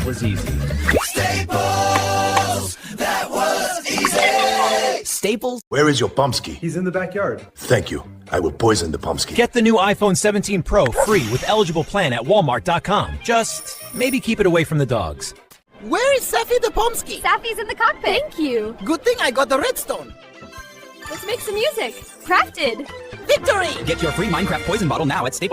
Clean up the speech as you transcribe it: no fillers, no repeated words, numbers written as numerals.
that was easy. Staples, that was easy. Staples? Where is your Pomsky? He's in the backyard. Thank you. I will poison the Pomsky. Get the new iPhone 17 Pro free with eligible plan at walmart.com. Just maybe keep it away from the dogs. Where is Safi the Pomsky? Safi's in the cockpit. Thank you. Good thing I got the redstone. Let's make some music. Crafted. Victory! Get your free Minecraft poison bottle now at Staples.